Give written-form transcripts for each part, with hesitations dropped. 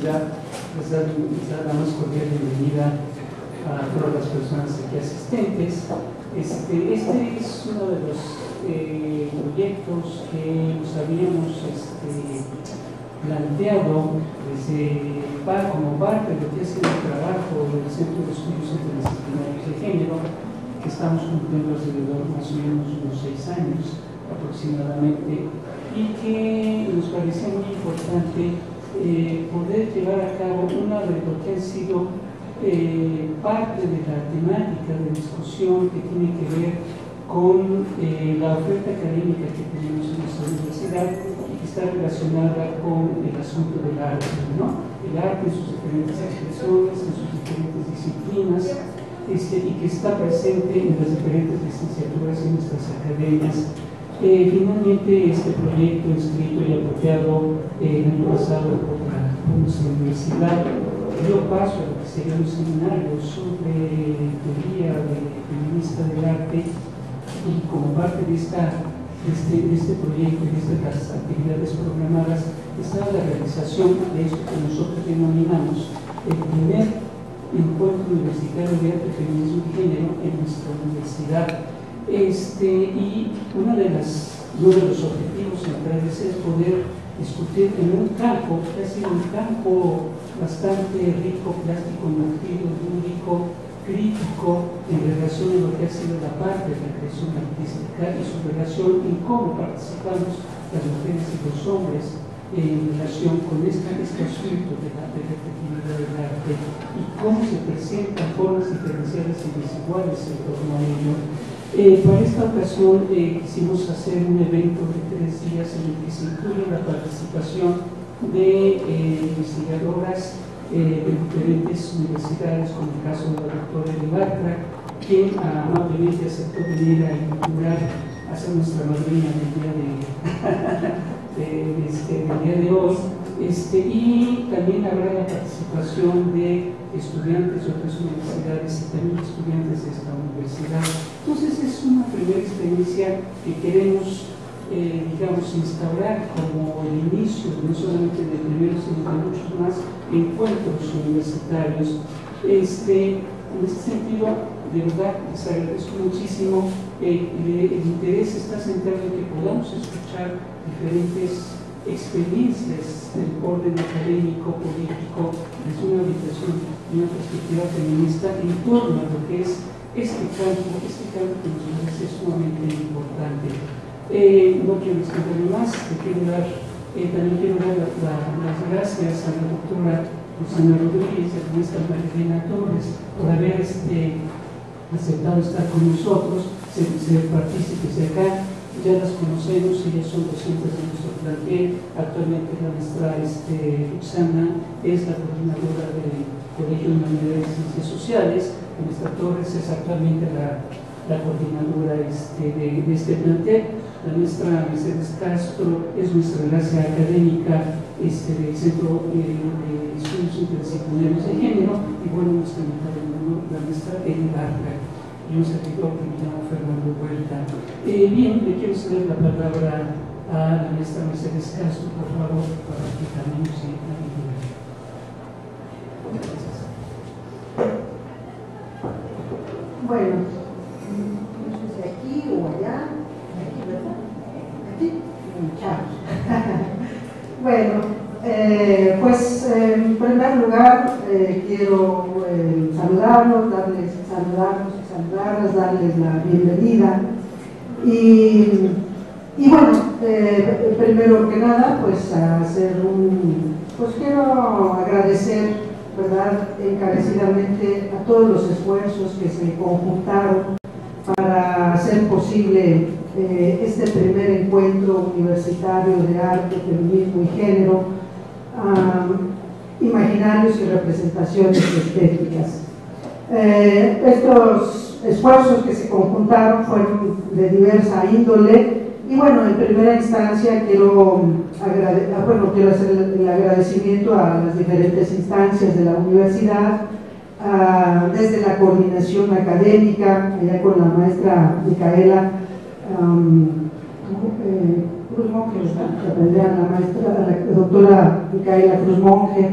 oportunidad, les dar la más cordial bienvenida a todas las personas aquí asistentes. Este es uno de los proyectos que nos habíamos planteado como parte de lo que es el trabajo del Centro de Estudios Interdisciplinarios de Género, que estamos cumpliendo alrededor más o menos unos 6 años aproximadamente, y que nos parecía muy importante poder llevar a cabo una de lo que ha sido parte de la temática de discusión que tiene que ver con la oferta académica que tenemos en nuestra universidad y que está relacionada con el asunto del arte, ¿no? El arte en sus diferentes expresiones, en sus diferentes disciplinas, y que está presente en las diferentes licenciaturas en nuestras academias. Finalmente, este proyecto escrito y apropiado el año pasado por nuestra universidad dio paso a lo que sería un seminario sobre teoría feminista del arte, y como parte de este proyecto y de estas actividades programadas está la realización de esto que nosotros denominamos el primer encuentro universitario de arte, feminismo y género en nuestra universidad. Y uno de los objetivos centrales es poder discutir en un campo que ha sido un campo bastante rico, plástico, emotivo, lúdico, crítico en relación a lo que ha sido la parte de la creación artística y su relación en cómo participamos las mujeres y los hombres en relación con este asunto de la efectividad del arte y cómo se presentan formas diferenciadas y desiguales en torno a ello. Para esta ocasión quisimos hacer un evento de 3 días en el que se incluye la participación de investigadoras de diferentes universidades, como el caso de la doctora Elibartra, quien amablemente aceptó venir a inaugurar, a ser nuestra madrina del día de hoy. Y también habrá la participación de estudiantes de otras universidades y también estudiantes de esta universidad. Entonces es una primera experiencia que queremos instaurar como el inicio, no solamente del primero, sino de muchos más encuentros universitarios. En este sentido, de verdad, les agradezco muchísimo. El interés está centrado en que podamos escuchar diferentes experiencias del orden académico, político, desde una orientación y una perspectiva feminista en torno a lo que es este campo que nos parece sumamente importante. No quiero extenderme más, también quiero dar las gracias a la doctora Susana Rodríguez y a la maestra Marilena Torres por haber aceptado estar con nosotros, ser partícipes de acá. Ya las conocemos, ellas son docentes de nuestro plantel. Actualmente la maestra Susana es la coordinadora del Colegio de Humanidades y Ciencias Sociales. La maestra Torres es actualmente la coordinadora de este plantel. La maestra Mercedes Castro es nuestra enlace académica del Centro de Estudios Interdisciplinarios de Género, y bueno, nuestra invitada de honor, la maestra Elibartra, y un servidor que me llamo Fernando Huerta. Bien, le quiero ceder la palabra a la maestra Mercedes Castro, por favor, para que también nos siga la divulgación. Gracias. Bueno, no sé si aquí o allá. Aquí, ¿verdad? Aquí. Bueno, pues en primer lugar quiero saludarlos, darles la bienvenida y bueno, primero que nada, pues quiero agradecer, ¿verdad?, encarecidamente a todos los esfuerzos que se conjuntaron para hacer posible este primer encuentro universitario de arte, feminismo y género, imaginarios y representaciones estéticas. Estos esfuerzos que se conjuntaron fueron de diversa índole y bueno, en primera instancia quiero hacer el agradecimiento a las diferentes instancias de la universidad, desde la coordinación académica, allá con la maestra Micaela Cruz Monge, la doctora Micaela Cruz Monge,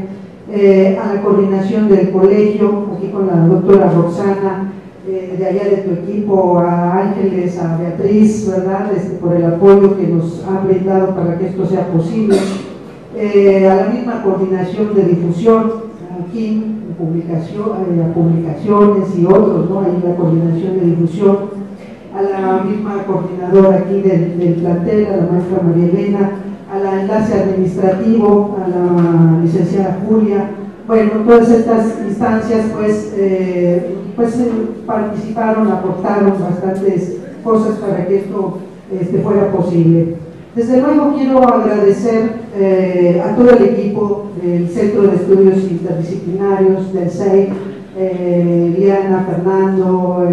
a la coordinación del colegio, aquí con la doctora Roxana, de allá de tu equipo, a Ángeles, a Beatriz, ¿verdad? Por el apoyo que nos han brindado para que esto sea posible, a la misma coordinación de difusión, aquí, a publicaciones y otros, ¿no? Ahí la coordinación de difusión, a la misma coordinadora aquí del plantel, a la maestra María Elena, a la enlace administrativo, a la licenciada Julia. Bueno, todas estas instancias participaron, aportaron bastantes cosas para que esto fuera posible. Desde luego quiero agradecer a todo el equipo del Centro de Estudios Interdisciplinarios, del CEI, Liana, Fernando,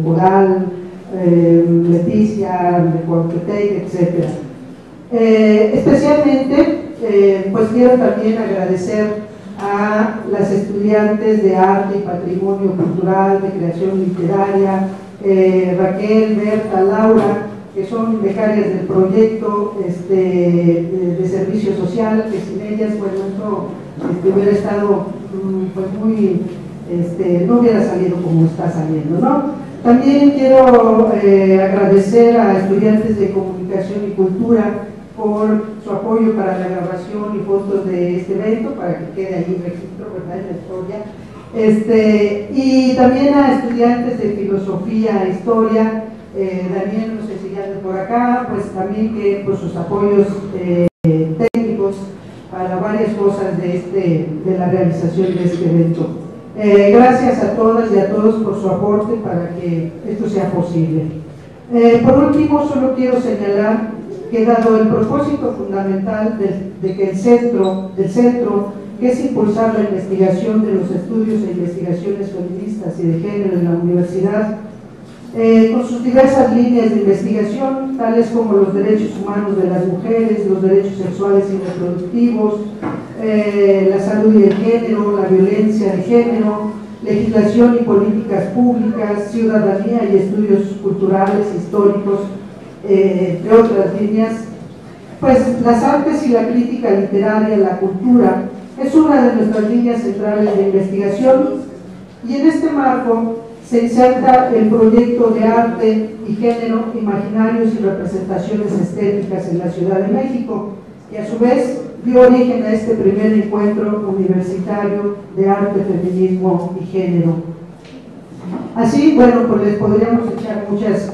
Coral, Leticia, de Cuauhtémoc, etc. Especialmente, pues quiero también agradecer a las estudiantes de Arte y Patrimonio Cultural, de Creación Literaria, Raquel, Berta, Laura, que son becarias del proyecto de servicio social, que sin ellas, bueno, esto hubiera estado pues muy, no hubiera salido como está saliendo, ¿no? También quiero agradecer a estudiantes de Comunicación y Cultura por su apoyo para la grabación y fotos de este evento, para que quede ahí registro, ¿verdad?, en la historia. Y también a estudiantes de Filosofía e Historia, Daniel, no sé si ya anda por acá, pues también que por sus apoyos técnicos para varias cosas de la realización de este evento. Gracias a todas y a todos por su aporte para que esto sea posible. Por último, solo quiero señalar que dado el propósito fundamental de que el centro, que es impulsar la investigación de los estudios e investigaciones feministas y de género en la universidad, con sus diversas líneas de investigación, tales como los derechos humanos de las mujeres, los derechos sexuales y reproductivos, la salud y el género, la violencia de género, legislación y políticas públicas, ciudadanía y estudios culturales, históricos, entre otras líneas, pues las artes y la crítica literaria, la cultura, es una de nuestras líneas centrales de investigación, y en este marco se inserta el proyecto de arte y género, imaginarios y representaciones estéticas en la Ciudad de México, que a su vez dio origen a este primer encuentro universitario de arte, feminismo y género. Así, bueno, pues les podríamos echar muchas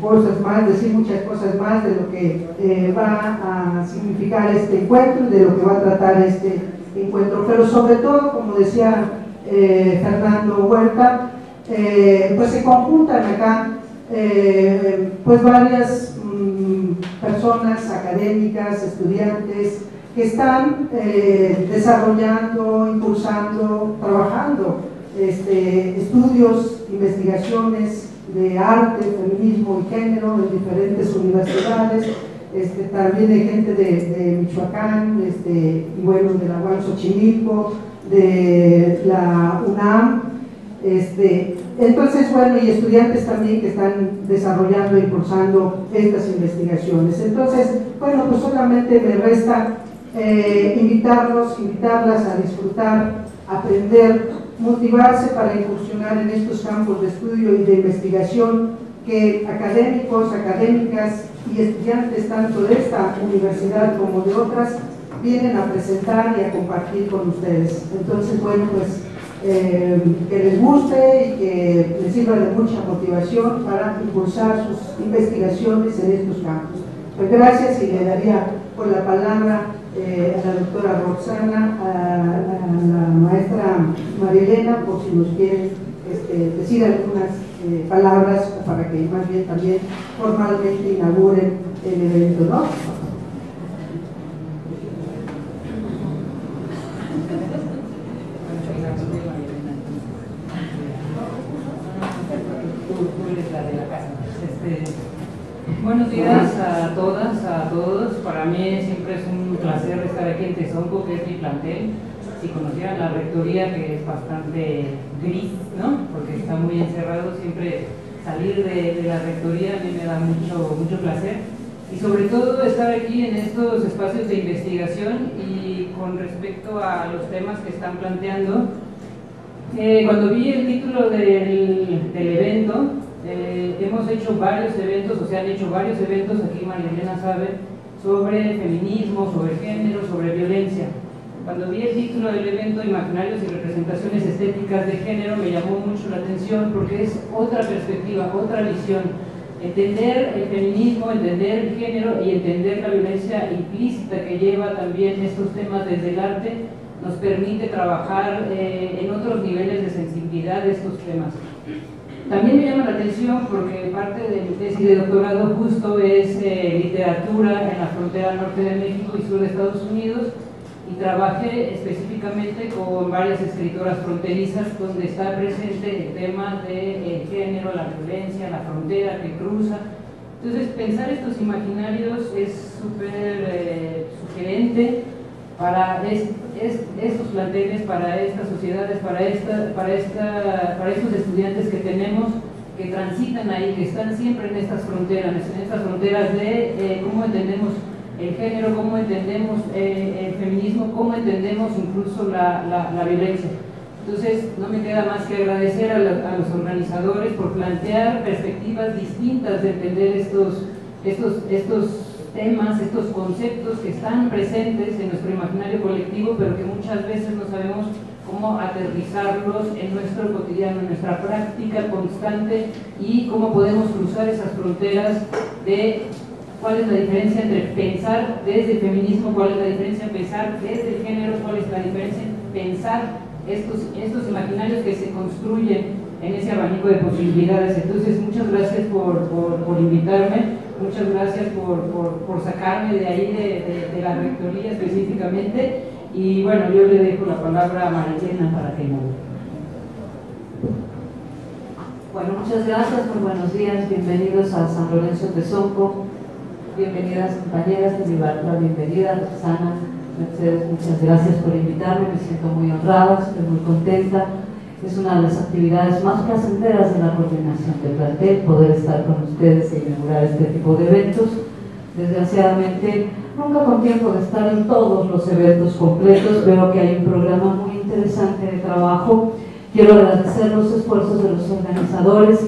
cosas más, decir muchas cosas más de lo que va a significar este encuentro y de lo que va a tratar este encuentro, pero sobre todo, como decía Fernando Huerta, pues se conjuntan acá pues varias personas académicas, estudiantes, que están desarrollando, impulsando, trabajando estudios, investigaciones de arte, feminismo y género en diferentes universidades, también hay gente de Michoacán, y bueno, de la UAM Xochimilco, de la UNAM, entonces, bueno, y estudiantes también que están desarrollando e impulsando estas investigaciones. Entonces, bueno, pues solamente me resta invitarlas a disfrutar, aprender, motivarse para incursionar en estos campos de estudio y de investigación que académicos, académicas y estudiantes tanto de esta universidad como de otras vienen a presentar y a compartir con ustedes. Entonces, bueno, pues que les guste y que les sirva de mucha motivación para impulsar sus investigaciones en estos campos. Pues gracias, y le daría por la palabra a la doctora Roxana, a la maestra María Elena, por si nos quiere decir algunas palabras para que más bien también formalmente inauguren el evento, ¿no? Buenos días a todas, a todos. Para mí siempre es un placer estar aquí en Tezonco, que es mi plantel. Si conocieran la rectoría, que es bastante gris, ¿no?, porque está muy encerrado, siempre salir de la rectoría a mí me da mucho placer. y sobre todo estar aquí en estos espacios de investigación. Y con respecto a los temas que están planteando, cuando vi el título del evento, hemos hecho varios eventos, o se han hecho varios eventos, aquí María Elena sabe, sobre feminismo, sobre género, sobre violencia. Cuando vi el título del evento, Imaginarios y Representaciones Estéticas de Género, me llamó mucho la atención porque es otra perspectiva, otra visión. Entender el feminismo, entender el género y entender la violencia implícita que lleva también estos temas desde el arte nos permite trabajar en otros niveles de sensibilidad de estos temas. También me llama la atención porque parte de mi tesis de doctorado justo es literatura en la frontera norte de México y sur de Estados Unidos, y trabajé específicamente con varias escritoras fronterizas donde está presente el tema del género, la violencia, la frontera que cruza. Entonces pensar estos imaginarios es súper sugerente para estos planteles, para estas sociedades, para estos estudiantes que tenemos, que transitan ahí, que están siempre en estas fronteras de cómo entendemos el género, cómo entendemos el feminismo, cómo entendemos incluso la violencia. Entonces no me queda más que agradecer a los organizadores por plantear perspectivas distintas de entender estos temas, estos conceptos que están presentes en nuestro imaginario colectivo, pero que muchas veces no sabemos cómo aterrizarlos en nuestro cotidiano, en nuestra práctica constante, y cómo podemos cruzar esas fronteras de cuál es la diferencia entre pensar desde el feminismo, cuál es la diferencia en pensar desde el género, cuál es la diferencia en pensar estos imaginarios que se construyen en ese abanico de posibilidades. Entonces, muchas gracias por invitarme, muchas gracias por sacarme de ahí, de la rectoría específicamente, y bueno, yo le dejo la palabra a María Elena para que me... Bueno, muchas gracias, muy buenos días, bienvenidos a San Lorenzo Tezonco, bienvenidas compañeras, de mi la bienvenida, Roxana, Mercedes, muchas gracias por invitarme, me siento muy honrada, estoy muy contenta. Es una de las actividades más placenteras de la coordinación de plantel, poder estar con ustedes e inaugurar este tipo de eventos. Desgraciadamente, nunca con tiempo de estar en todos los eventos completos, veo que hay un programa muy interesante de trabajo. Quiero agradecer los esfuerzos de los organizadores,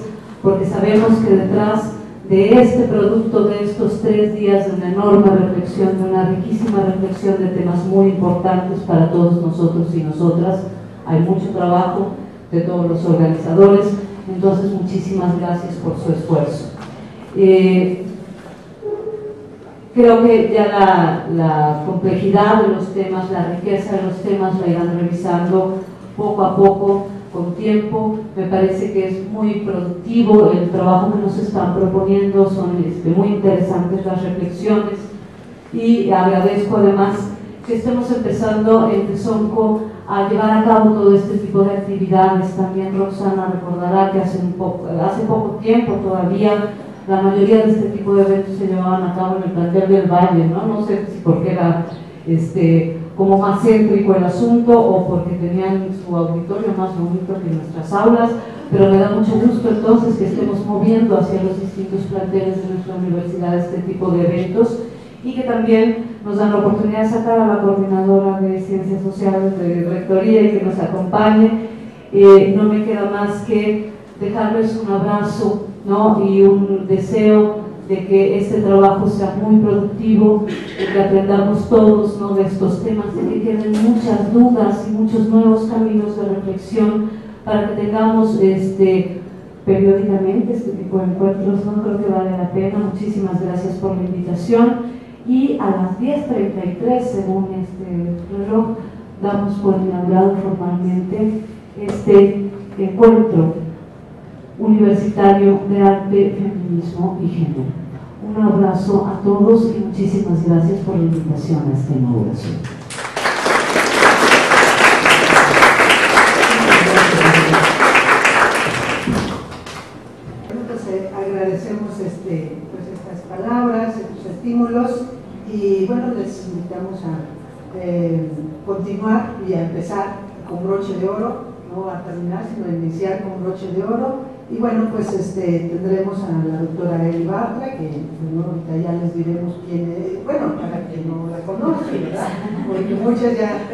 porque sabemos que detrás de este producto, de estos 3 días de una enorme reflexión, de una riquísima reflexión de temas muy importantes para todos nosotros y nosotras, hay mucho trabajo de todos los organizadores. Entonces, muchísimas gracias por su esfuerzo. Creo que ya la complejidad de los temas, la riqueza de los temas la irán revisando poco a poco, con tiempo. Me parece que es muy productivo el trabajo que nos están proponiendo, son muy interesantes las reflexiones, y agradezco además que estemos empezando en Tezonco a llevar a cabo todo este tipo de actividades. También Roxana recordará que hace poco tiempo todavía la mayoría de este tipo de eventos se llevaban a cabo en el plantel del Valle, no sé si porque era como más céntrico el asunto o porque tenían su auditorio más bonito que nuestras aulas, pero me da mucho gusto entonces que estemos moviendo hacia los distintos planteles de nuestra universidad este tipo de eventos, y que también nos dan la oportunidad de sacar a la coordinadora de Ciencias Sociales de Rectoría y que nos acompañe. No me queda más que dejarles un abrazo, y un deseo de que este trabajo sea muy productivo, de que aprendamos todos, de estos temas, de que queden muchas dudas y muchos nuevos caminos de reflexión, para que tengamos periódicamente este tipo de encuentros. Creo que vale la pena. Muchísimas gracias por la invitación. Y a las 10:33, según este reloj, damos por inaugurado formalmente este encuentro universitario de arte, feminismo y género. Un abrazo a todos y muchísimas gracias por la invitación a esta inauguración. Agradecemos estas palabras, estos estímulos, y bueno, les invitamos a continuar y a empezar con broche de oro, no a terminar, sino a iniciar con broche de oro, Y bueno, pues tendremos a la doctora Eli Bartra, que bueno, ahorita ya les diremos quién es, bueno, para quien no la conoce, ¿verdad? Porque muchas ya,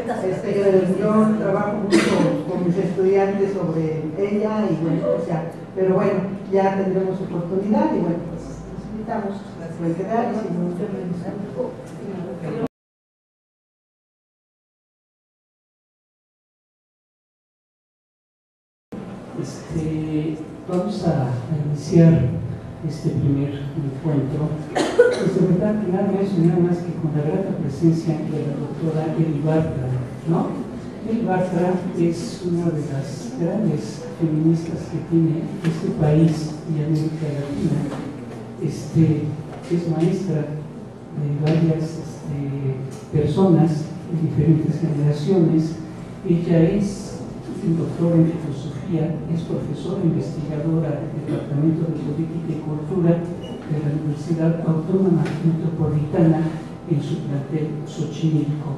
yo trabajo mucho con mis estudiantes sobre ella y bueno, pues ya, pero bueno, ya tendremos oportunidad y bueno, pues los invitamos a pueden quedar y si no, vamos a iniciar este primer encuentro. Pues de verdad que nada más que con la grata presencia de la doctora Eli Bartra, ¿no? Eli Bartra es una de las grandes feministas que tiene este país y América Latina. Es maestra de varias personas de diferentes generaciones. Ella es doctora en filosofía, es profesora investigadora del Departamento de Política y Cultura de la Universidad Autónoma Metropolitana en su plantel Xochimilco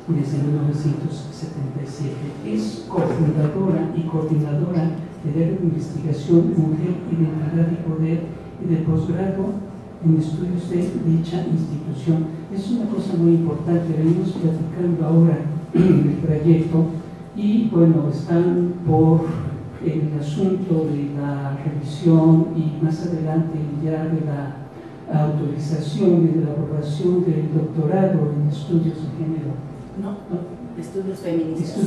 desde 1977. Es cofundadora y coordinadora del área de investigación Mujer, Identidad y Poder y de posgrado en estudios de dicha institución. Es una cosa muy importante, venimos platicando ahora en el trayecto. Y bueno, están por el asunto de la revisión y más adelante ya de la autorización y de la aprobación del doctorado en estudios de género. No, estudios feministas. De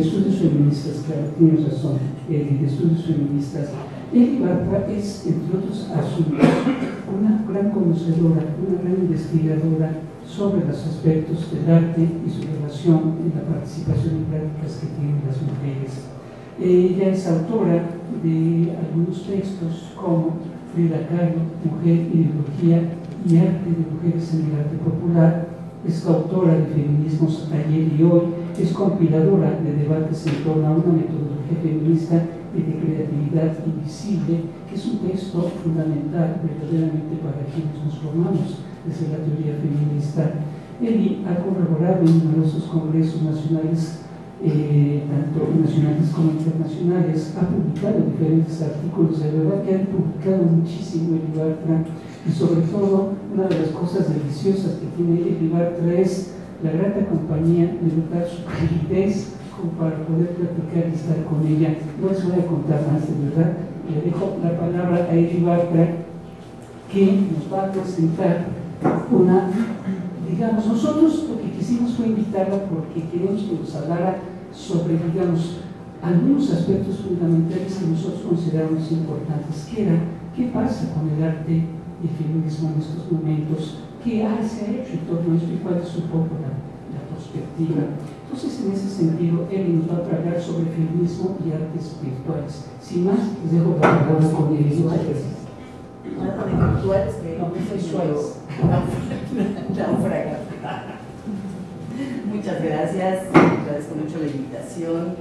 estudios feministas, claro, tienes razón, de estudios feministas. Eli Bartra es, entre otros asuntos, una gran conocedora, una gran investigadora sobre los aspectos del arte y su relación en la participación y prácticas que tienen las mujeres. Ella es autora de algunos textos como Frida Kahlo, Mujer, Ideología y Arte de Mujeres en el Arte Popular. Es coautora de Feminismos Ayer y Hoy. Es compiladora de debates en torno a una metodología feminista y de creatividad invisible, que es un texto fundamental verdaderamente para quienes nos formamos desde la teoría feminista. Eli ha colaborado en numerosos congresos nacionales, tanto nacionales como internacionales, ha publicado diferentes artículos, de verdad que ha publicado muchísimo Eli Bartra, y sobre todo una de las cosas deliciosas que tiene Eli Bartra es la grata compañía de verdad su calidez como para poder platicar y estar con ella. No les voy a contar más, de verdad. Le dejo la palabra a Eli Bartra, que nos va a presentar digamos, nosotros lo que quisimos fue invitarla porque queremos que nos hablara sobre, digamos, algunos aspectos fundamentales que nosotros consideramos importantes. ¿Qué pasa con el arte y el feminismo en estos momentos? ¿Qué se ha hecho en torno a esto y cuál es un poco la perspectiva? Entonces, en ese sentido, Eli nos va a hablar sobre feminismo y artes virtuales. Sin más, les dejo la palabra con Eli. Muchas gracias. Virtuales que no, visuales. Muchas gracias, agradezco mucho la invitación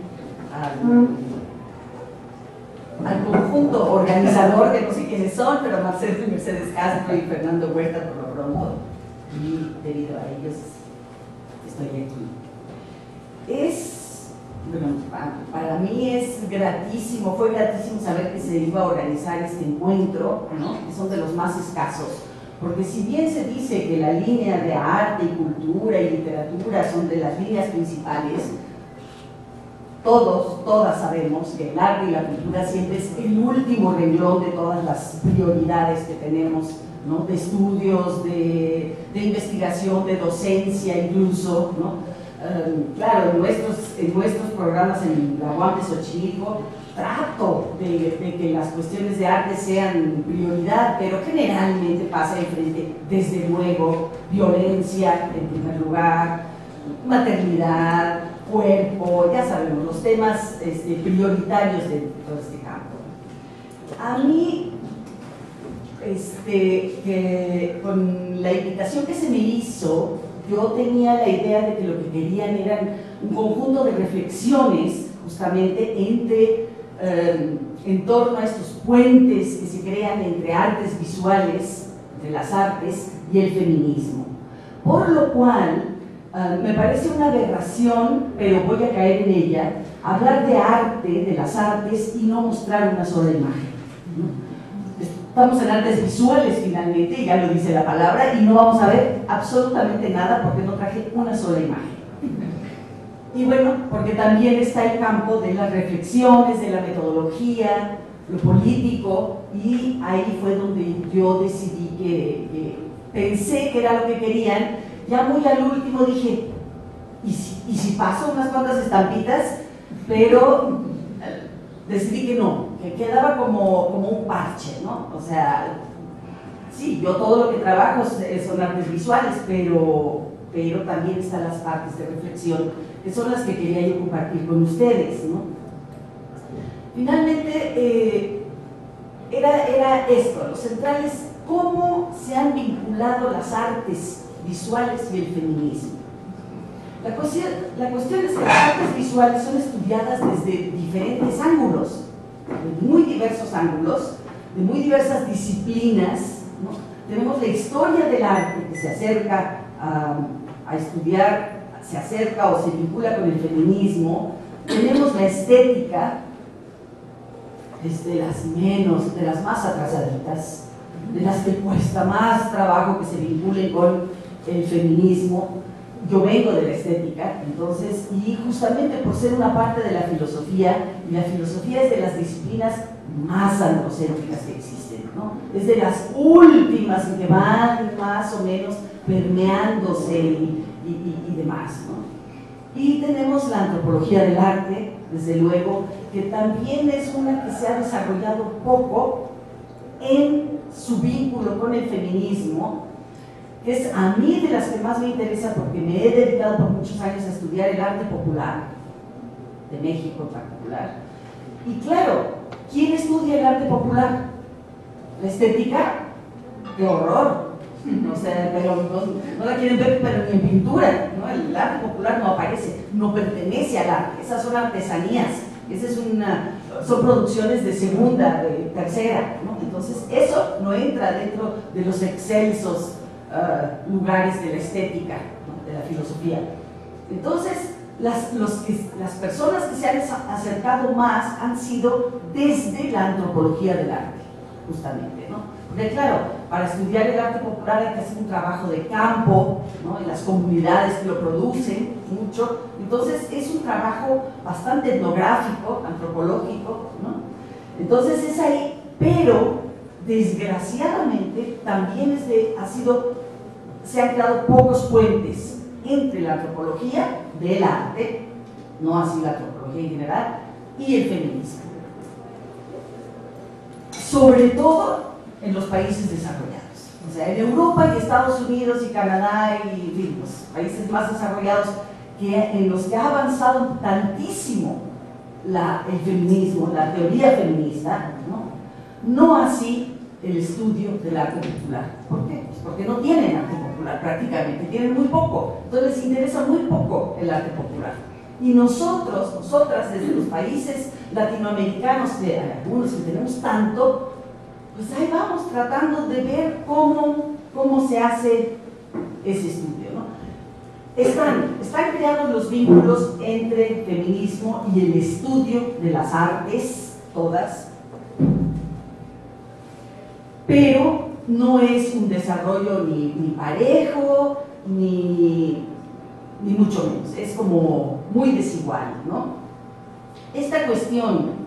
al conjunto organizador, que no sé quiénes son, pero Marcelo y Mercedes Castro y Fernando Huerta por lo pronto, y debido a ellos estoy aquí. Bueno, para mí fue gratísimo saber que se iba a organizar este encuentro, ¿no? Que son de los más escasos, porque si bien se dice que la línea de arte y cultura y literatura son de las líneas principales, todas sabemos que el arte y la cultura siempre es el último renglón de todas las prioridades que tenemos, ¿no? De estudios, de investigación, de docencia incluso, ¿no? Claro, en nuestros programas en la UAM de Xochimilco trato de que las cuestiones de arte sean prioridad, pero generalmente pasa enfrente, desde luego, violencia en primer lugar, maternidad, cuerpo, ya sabemos, los temas prioritarios de todo este campo. A mí, con la invitación que se me hizo, yo tenía la idea de que lo que querían eran un conjunto de reflexiones justamente en torno a estos puentes que se crean entre artes visuales, entre las artes y el feminismo. Por lo cual, me parece una aberración, pero voy a caer en ella, hablar de arte, de las artes, y no mostrar una sola imagen, ¿no? Estamos en artes visuales finalmente, ya lo dice la palabra, y no vamos a ver absolutamente nada porque no traje una sola imagen. Y bueno, porque también está el campo de las reflexiones, de la metodología, lo político, y ahí fue donde yo decidí que pensé que era lo que querían. Ya muy al último dije, ¿y si paso unas cuantas estampitas? Pero decidí que no, que quedaba como un parche, ¿no? O sea, sí, yo todo lo que trabajo son artes visuales, pero también están las partes de reflexión, que son las que quería yo compartir con ustedes, ¿no? Finalmente, era esto, lo central es cómo se han vinculado las artes visuales y el feminismo. La cuestión es que las artes visuales son estudiadas desde diferentes ángulos, de muy diversos ángulos, de muy diversas disciplinas, ¿no? Tenemos la historia del arte que se acerca a estudiar, se acerca o se vincula con el feminismo. Tenemos la estética, desde de las más atrasaditas, de las que cuesta más trabajo que se vinculen con el feminismo. Yo vengo de la estética, entonces, y justamente por ser una parte de la filosofía, y la filosofía es de las disciplinas más androcéntricas que existen, ¿no? Es de las últimas que van más o menos permeándose y demás, ¿no? Y tenemos la antropología del arte, desde luego, que también es una que se ha desarrollado poco en su vínculo con el feminismo, que es a mí de las que más me interesa porque me he dedicado por muchos años a estudiar el arte popular, de México en particular. Y claro, ¿quién estudia el arte popular? ¿La estética? ¡Qué horror! O sea, pero no la quieren ver, pero ni en pintura, ¿no? El arte popular no aparece, no pertenece al arte, esas son artesanías, son producciones de segunda, de tercera, ¿no? Entonces eso no entra dentro de los excelsos lugares de la estética, ¿no? De la filosofía. Entonces las personas que se han acercado más han sido desde la antropología del arte, justamente, ¿no? Porque claro, para estudiar el arte popular hay que hacer un trabajo de campo, ¿no? En las comunidades que lo producen mucho, entonces es un trabajo bastante etnográfico, antropológico, ¿no? Entonces es ahí, pero desgraciadamente también se han creado pocos puentes entre la antropología del arte, no así la antropología en general, y el feminismo. Sobre todo en los países desarrollados, o sea, en Europa y Estados Unidos y Canadá y los países más desarrollados en los que ha avanzado tantísimo el feminismo, la teoría feminista, no así el estudio del arte popular. ¿Por qué? Pues porque no tienen arte popular prácticamente, tienen muy poco, entonces les interesa muy poco el arte popular. Y nosotras desde los países latinoamericanos, que hay algunos que tenemos tanto, pues ahí vamos tratando de ver cómo se hace ese estudio, ¿no? Están creados los vínculos entre el feminismo y el estudio de las artes, todas, pero no es un desarrollo ni parejo, ni mucho menos, es como muy desigual, ¿no? Esta cuestión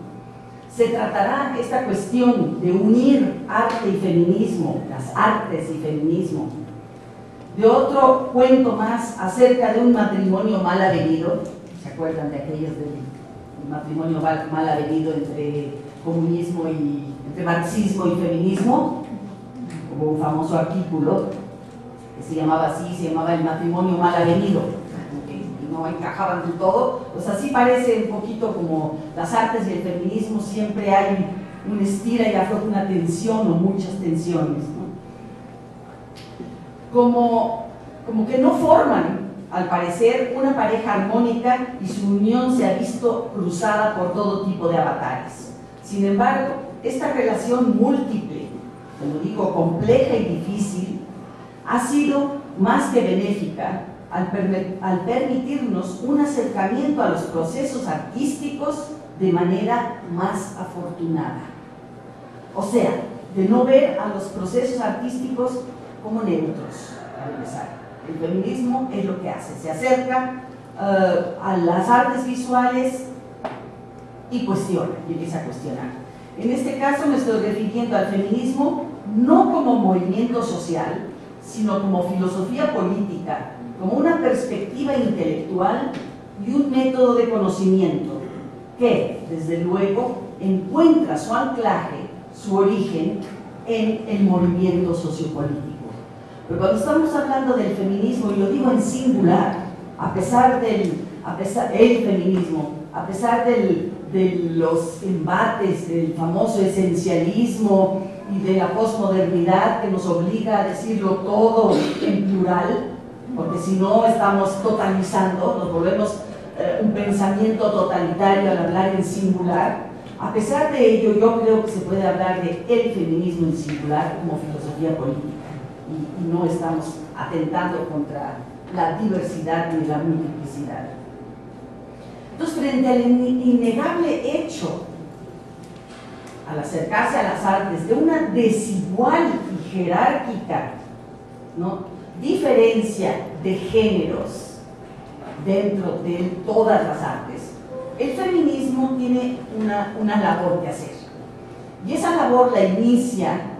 de unir arte y feminismo, las artes y feminismo, de otro cuento más acerca de un matrimonio mal avenido. ¿Se acuerdan de aquellos del matrimonio mal avenido entre comunismo entre marxismo y feminismo? Como un famoso artículo que se llamaba el matrimonio mal avenido, y no encajaban del todo. Pues así parece un poquito como las artes y el feminismo, siempre hay un estira y afloja, una tensión o muchas tensiones, ¿no? Como que no forman, al parecer, una pareja armónica, y su unión se ha visto cruzada por todo tipo de avatares. Sin embargo, esta relación múltiple, como digo, compleja y difícil, ha sido más que benéfica, al permitirnos un acercamiento a los procesos artísticos de manera más afortunada. O sea, de no ver a los procesos artísticos como neutros, para empezar. El feminismo es lo que hace, se acerca a las artes visuales y cuestiona, y empieza a cuestionar. En este caso me estoy refiriendo al feminismo no como movimiento social, sino como filosofía política, como una perspectiva intelectual y un método de conocimiento que, desde luego, encuentra su anclaje, su origen en el movimiento sociopolítico. Pero cuando estamos hablando del feminismo, y lo digo en singular, a pesar de los embates del famoso esencialismo y de la posmodernidad que nos obliga a decirlo todo en plural, porque si no estamos totalizando, nos volvemos un pensamiento totalitario al hablar en singular. A pesar de ello, yo creo que se puede hablar de el feminismo en singular como filosofía política, y no estamos atentando contra la diversidad ni la multiplicidad. Entonces, frente al innegable hecho, al acercarse a las artes, de una desigual y jerárquica, ¿no?, diferencia de géneros dentro de todas las artes, el feminismo tiene una labor que hacer. Y esa labor la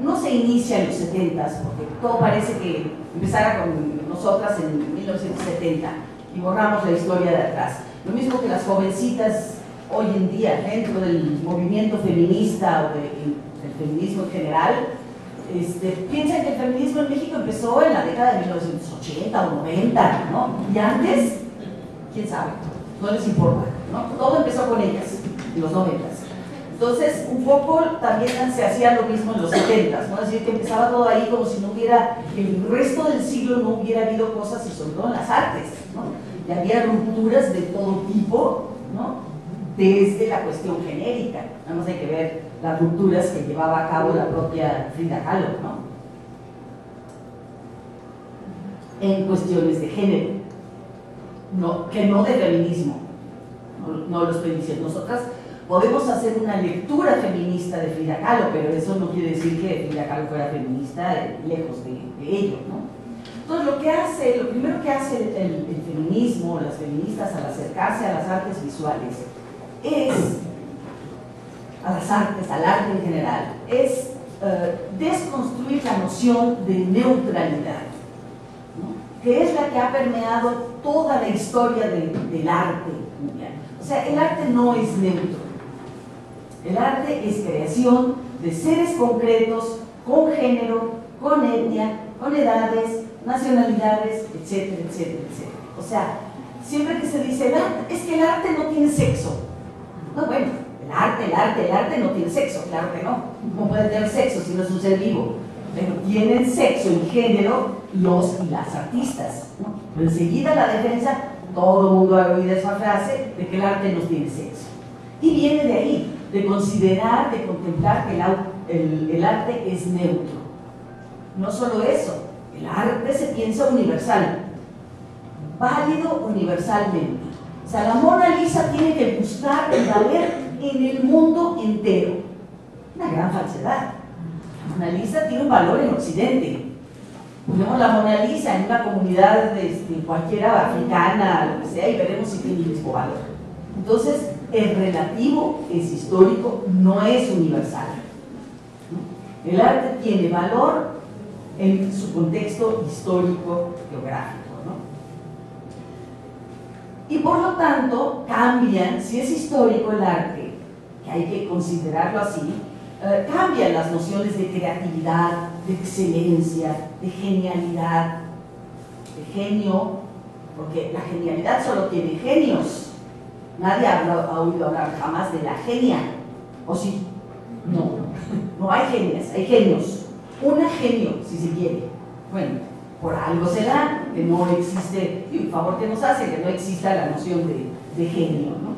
no se inicia en los 70s, porque todo parece que empezara con nosotras en 1970 y borramos la historia de atrás. Lo mismo que las jovencitas hoy en día, dentro del movimiento feminista o del feminismo en general, piensan que el feminismo en México empezó en la década de 1980 o 90, ¿no? Y antes, quién sabe, no les importa, ¿no? Todo empezó con ellas, en los 90s. Entonces, un poco también se hacía lo mismo en los 70s, ¿no? Es decir, que empezaba todo ahí como si no hubiera, el resto del siglo no hubiera habido cosas, y sobre todo en las artes, ¿no? Y había rupturas de todo tipo, ¿no?, desde la cuestión genérica. Nada más hay que ver las rupturas que llevaba a cabo la propia Frida Kahlo, ¿no?, en cuestiones de género, que no de feminismo. No lo estoy diciendo. Nosotras podemos hacer una lectura feminista de Frida Kahlo, pero eso no quiere decir que Frida Kahlo fuera feminista, lejos de ello, ¿no? Entonces, lo primero que hace el feminismo, las feministas, al acercarse a las artes visuales, al arte en general, es desconstruir la noción de neutralidad, ¿no?, que es la que ha permeado toda la historia del arte mundial. O sea, el arte no es neutro. El arte es creación de seres concretos, con género, con etnia, con edades, nacionalidades, etcétera, etcétera, etcétera. O sea, siempre que se dice, es que el arte no tiene sexo. No, bueno, el arte no tiene sexo, claro que no. No puede tener sexo si no es un ser vivo. Pero tienen sexo y género los y las artistas, ¿no? Pero enseguida la defensa, todo el mundo ha oído esa frase de que el arte no tiene sexo. Y viene de ahí, de considerar, de contemplar que el arte es neutro. No solo eso, el arte se piensa universal, válido universalmente. O sea, la Mona Lisa tiene que gustar y valer en el mundo entero. Una gran falsedad. La Mona Lisa tiene un valor en Occidente. Ponemos la Mona Lisa en una comunidad cualquiera africana, lo que sea, y veremos si tiene el mismo valor. Entonces, es relativo, es histórico, no es universal, ¿no? El arte tiene valor en su contexto histórico, geográfico, ¿no? Y por lo tanto, cambian, si es histórico el arte, que hay que considerarlo así, cambian las nociones de creatividad, de excelencia, de genialidad, de genio, porque la genialidad solo tiene genios. Nadie ha oído hablar jamás de la genia, ¿o sí? No hay genias, hay genios. Una genio, si se quiere. Bueno, por algo será que no existe, y un favor que nos hace, que no exista la noción de genio, ¿no?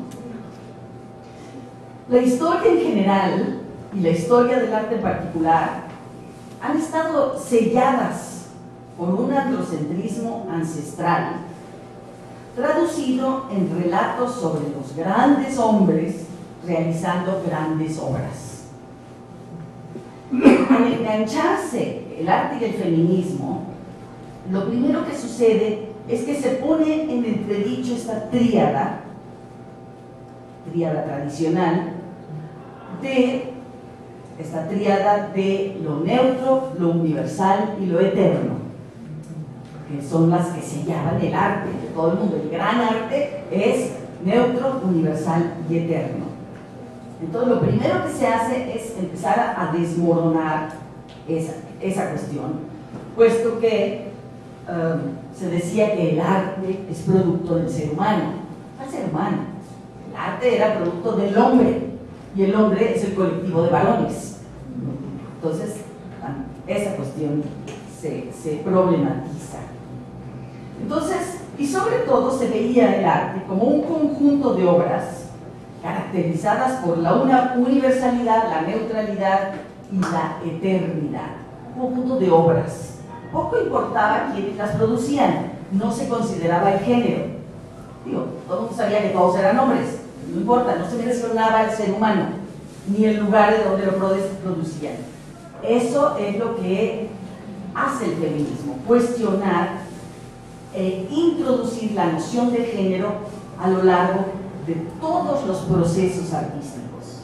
La historia en general y la historia del arte en particular han estado selladas por un androcentrismo ancestral traducido en relatos sobre los grandes hombres realizando grandes obras. Al engancharse el arte y el feminismo, lo primero que sucede es que se pone en entredicho esta tríada tradicional de lo neutro, lo universal y lo eterno, que son las que sellaban el arte de todo el mundo. El gran arte es neutro, universal y eterno. Entonces lo primero que se hace es empezar a desmoronar esa cuestión, puesto que se decía que el arte es producto del ser humano. ¿Cuál ser humano? El arte era producto del hombre, y el hombre es el colectivo de varones. Entonces, esa cuestión se problematiza. Entonces, y sobre todo se veía el arte como un conjunto de obras caracterizadas por la universalidad, la neutralidad y la eternidad. Un conjunto de obras. Poco importaba quiénes las producían, no se consideraba el género. Digo, todo el mundo sabía que todos eran hombres, no importa, no se mencionaba el ser humano, ni el lugar de donde lo producían. Eso es lo que hace el feminismo, cuestionar e introducir la noción de género a lo largo de todos los procesos artísticos.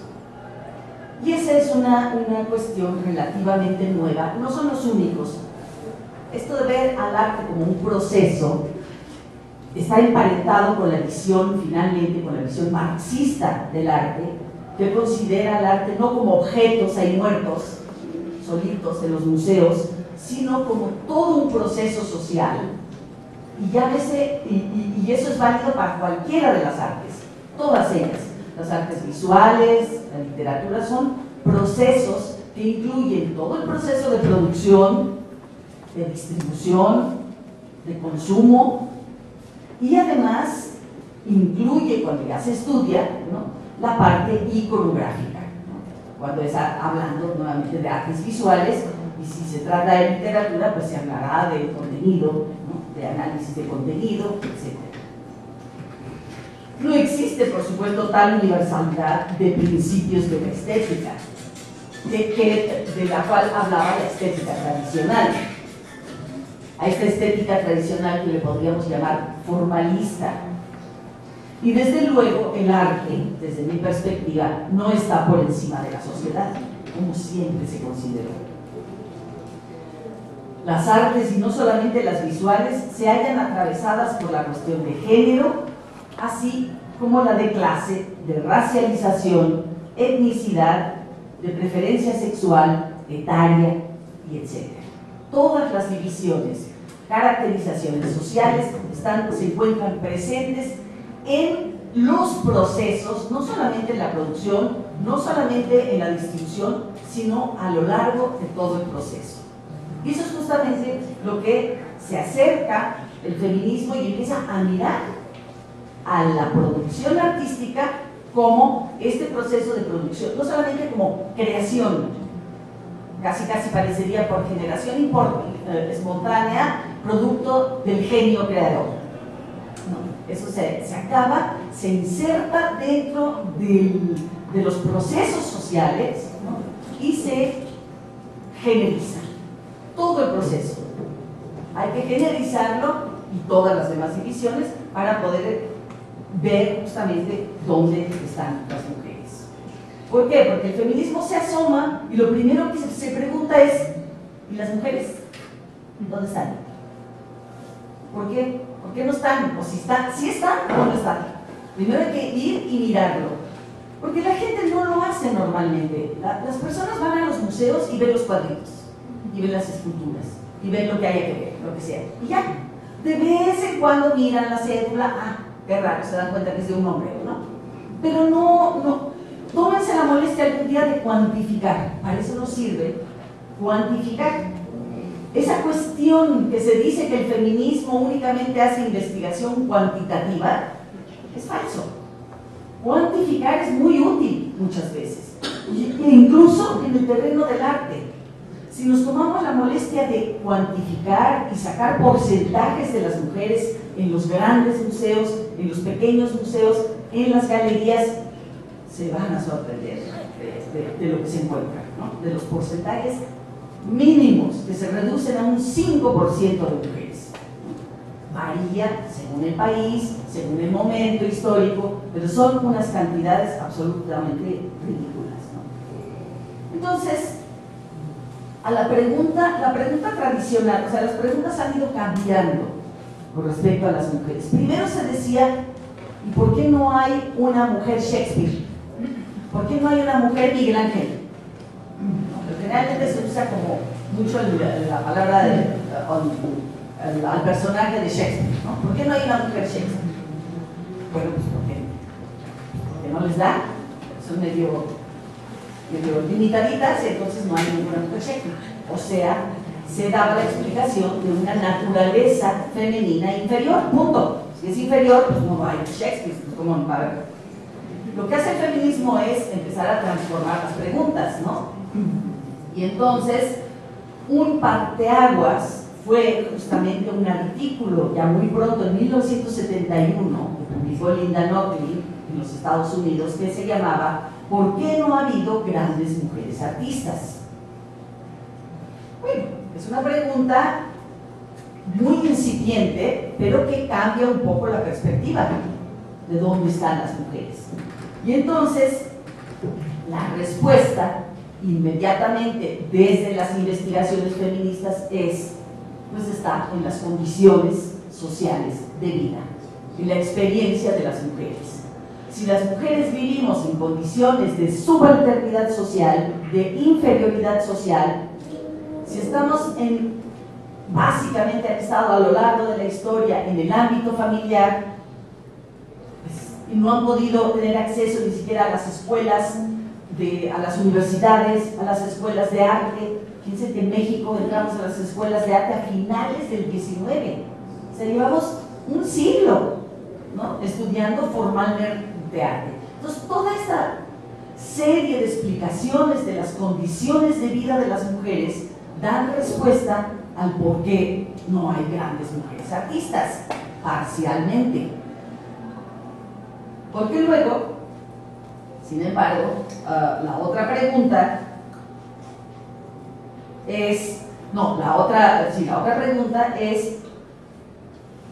Y esa es una cuestión relativamente nueva, no son los únicos. Esto de ver al arte como un proceso está emparentado con la visión, finalmente, con la visión marxista del arte, que considera al arte no como objetos ahí muertos, solitos en los museos, sino como todo un proceso social. Y eso es válido para cualquiera de las artes, todas ellas. Las artes visuales, la literatura, son procesos que incluyen todo el proceso de producción, de distribución, de consumo, y además incluye, cuando ya se estudia, ¿no?, la parte iconográfica, ¿no?, cuando está hablando nuevamente de artes visuales, y si se trata de literatura, pues se hablará de contenido, ¿no?, de análisis de contenido, etc. No existe, por supuesto, tal universalidad de principios de la estética, de la cual hablaba la estética tradicional. A esta estética tradicional que le podríamos llamar formalista. Y desde luego el arte, desde mi perspectiva, no está por encima de la sociedad, como siempre se consideró. Las artes, y no solamente las visuales, se hallan atravesadas por la cuestión de género, así como la de clase, de racialización, etnicidad, de preferencia sexual, etaria, y etc. Todas las divisiones, caracterizaciones sociales se encuentran presentes en los procesos, no solamente en la producción, no solamente en la distribución, sino a lo largo de todo el proceso. Y eso es justamente lo que se acerca el feminismo y empieza a mirar a la producción artística como este proceso de producción, no solamente como creación, casi parecería por generación espontánea, producto del genio creador. No, eso se acaba, se inserta dentro de los procesos sociales, ¿no?, y se generiza todo el proceso. Hay que generalizarlo y todas las demás divisiones para poder ver justamente dónde están las mujeres. ¿Por qué? Porque el feminismo se asoma y lo primero que se pregunta es: ¿y las mujeres? ¿Dónde están? ¿Por qué? ¿Por qué no están? O si están, ¿dónde están? Primero hay que ir y mirarlo, porque la gente no lo hace normalmente. Las personas van a los museos y ven los cuadritos, y ven las esculturas, y ven lo que haya que ver, lo que sea, y ya. De vez en cuando miran la cédula, qué raro, se dan cuenta que es de un hombre, ¿no? Pero no, tómense la molestia algún día de cuantificar. Para eso nos sirve cuantificar. Esa cuestión que se dice que el feminismo únicamente hace investigación cuantitativa es falso. Cuantificar es muy útil muchas veces, incluso en el terreno del arte. si nos tomamos la molestia de cuantificar y sacar porcentajes de las mujeres en los grandes museos, en los pequeños museos, en las galerías, se van a sorprender de lo que se encuentra, ¿no? De los porcentajes mínimos que se reducen a un 5% de mujeres. Varía según el país, según el momento histórico, pero son unas cantidades absolutamente ridículas, ¿no? Entonces, a la pregunta tradicional, o sea, las preguntas han ido cambiando con respecto a las mujeres. Primero se decía, ¿y por qué no hay una mujer Shakespeare? ¿Por qué no hay una mujer Miguel Ángel? Generalmente se usa como mucho la palabra al personaje de Shakespeare, ¿no? ¿Por qué no hay una mujer Shakespeare? Bueno, pues porque no les da, son medio limitaditas y entonces no hay ninguna mujer Shakespeare. O sea, se daba la explicación de una naturaleza femenina inferior, punto. Si es inferior, pues no hay Shakespeare, pues ¿cómo no va a haber? Lo que hace el feminismo es empezar a transformar las preguntas, ¿no? Y entonces, un parteaguas fue justamente un artículo ya muy pronto, en 1971, que publicó Linda Nochlin en los Estados Unidos, que se llamaba ¿Por qué no ha habido grandes mujeres artistas? Bueno, es una pregunta muy incipiente, pero que cambia un poco la perspectiva de dónde están las mujeres. Y entonces, la respuesta inmediatamente desde las investigaciones feministas pues está en las condiciones sociales de vida, en la experiencia de las mujeres. Si las mujeres vivimos en condiciones de subalternidad social, de inferioridad social, si estamos básicamente han estado a lo largo de la historia en el ámbito familiar, pues, y no han podido tener acceso ni siquiera a las escuelas, a las universidades, a las escuelas de arte. Fíjense que en México entramos a las escuelas de arte a finales del 19. O sea, llevamos un siglo, ¿no?, estudiando formalmente arte. Entonces, toda esta serie de explicaciones de las condiciones de vida de las mujeres dan respuesta al por qué no hay grandes mujeres artistas, parcialmente. Porque luego, sin embargo, la otra pregunta es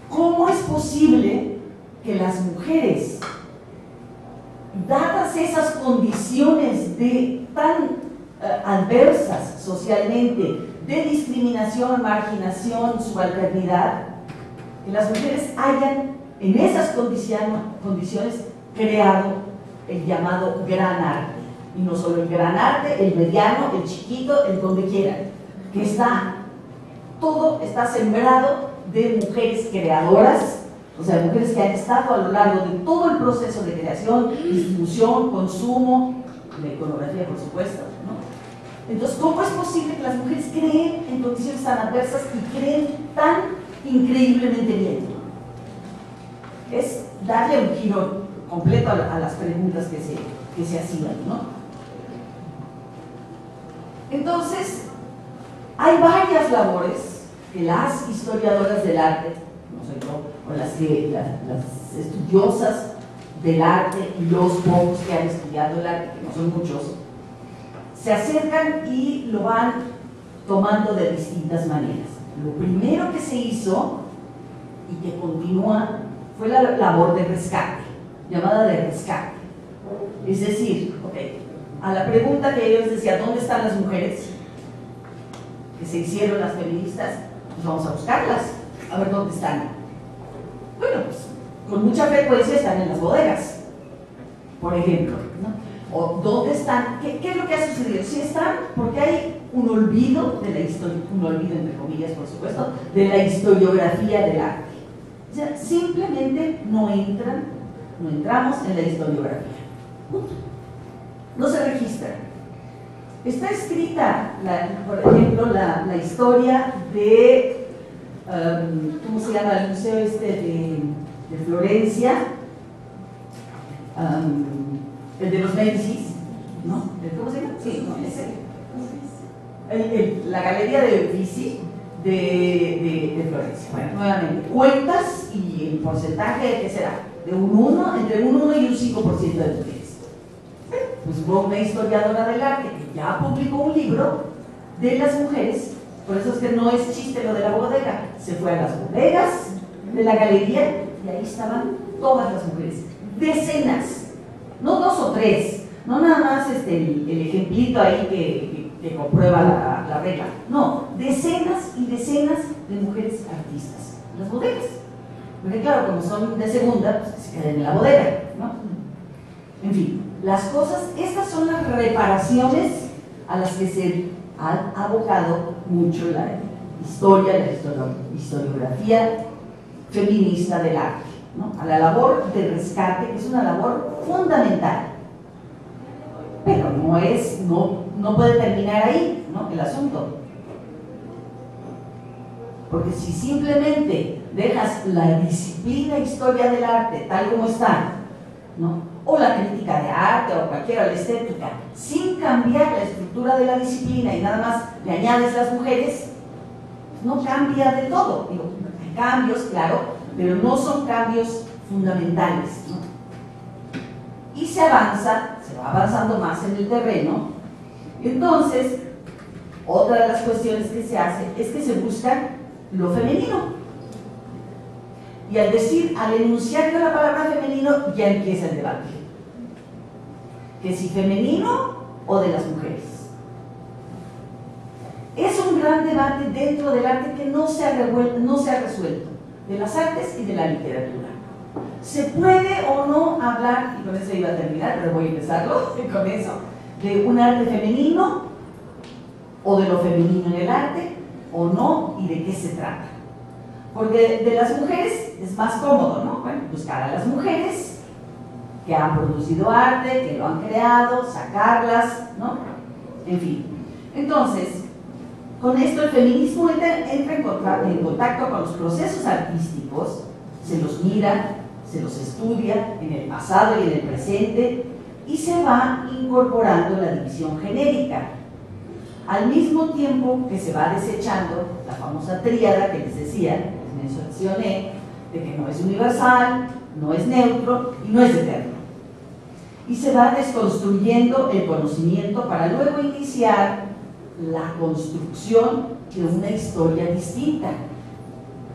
¿cómo es posible que las mujeres, dadas esas condiciones tan adversas socialmente, de discriminación, marginación, subalternidad, que las mujeres hayan en esas condiciones creado el llamado gran arte? Y no solo el gran arte, el mediano, el chiquito, el donde quieran, que todo está sembrado de mujeres creadoras, o sea, mujeres que han estado a lo largo de todo el proceso de creación, distribución, consumo, la iconografía, por supuesto, ¿no? Entonces, ¿cómo es posible que las mujeres creen en condiciones tan adversas y creen tan increíblemente bien? Es darle un giro completo a las preguntas que se hacían, ¿no? Entonces, hay varias labores que las historiadoras del arte, no sé yo, o las estudiosas del arte y los pocos que han estudiado el arte, que no son muchos, se acercan y lo van tomando de distintas maneras. Lo primero que se hizo y que continúa fue la labor de rescate, llamada de rescate. Es decir, a la pregunta que ellos decían, ¿dónde están las mujeres?, que se hicieron las feministas, pues vamos a buscarlas, a ver dónde están. Bueno, pues con mucha frecuencia están en las bodegas, por ejemplo, ¿no? O ¿dónde están? ¿Qué es lo que ha sucedido? Sí están porque hay un olvido de la historia, un olvido entre comillas, por supuesto, de la historiografía del arte. O sea, simplemente no entramos en la historiografía. No se registran. Está escrita, por ejemplo, la historia de, ¿cómo se llama? El museo de Florencia, el de los Médicis, ¿no? ¿Cómo se llama? Sí, no, ese. la Galería de Uffizi de Florencia. Bueno, nuevamente, cuentas y el porcentaje, ¿qué será? De entre un 1 y un 5% de mujeres. Pues hubo una historiadora del arte que ya publicó un libro de las mujeres, por eso es que no es chiste lo de la bodega, se fue a las bodegas de la galería y ahí estaban todas las mujeres, decenas, no 2 o 3, no nada más el ejemplito ahí que comprueba la regla, no, decenas y decenas de mujeres artistas en las bodegas, porque claro, como son de segunda, pues se quedan en la bodega, ¿no? En fin, las cosas, estas son las reparaciones a las que se ha abocado mucho la historia, la historiografía feminista del arte, ¿no? A la labor de rescate, que es una labor fundamental, pero no puede terminar ahí, ¿no? El asunto, porque si simplemente dejas la disciplina historia del arte tal como está, ¿no? O la crítica de arte o cualquiera, la estética, sin cambiar la estructura de la disciplina y nada más le añades las mujeres, no cambia de todo. Digo, hay cambios, claro, pero no son cambios fundamentales, ¿no? Y se va avanzando más en el terreno. Entonces, otra de las cuestiones que se hace es que se busca lo femenino. Y al enunciar la palabra femenino, ya empieza el debate. Que si femenino o de las mujeres. Es un gran debate dentro del arte que no se ha resuelto, de las artes y de la literatura. ¿Se puede o no hablar, y con eso iba a terminar, pero voy a empezarlo con eso, de un arte femenino o de lo femenino en el arte, o no, y de qué se trata? Porque de las mujeres es más cómodo, ¿no? Bueno, buscar a las mujeres que han producido arte, que lo han creado, sacarlas, ¿no? En fin. Entonces, con esto el feminismo entra en contacto con los procesos artísticos, se los mira, se los estudia en el pasado y en el presente, y se va incorporando la división genérica. Al mismo tiempo que se va desechando la famosa tríada que les decía, mencioné, de que no es universal, no es neutro y no es eterno. Y se va desconstruyendo el conocimiento para luego iniciar la construcción de una historia distinta.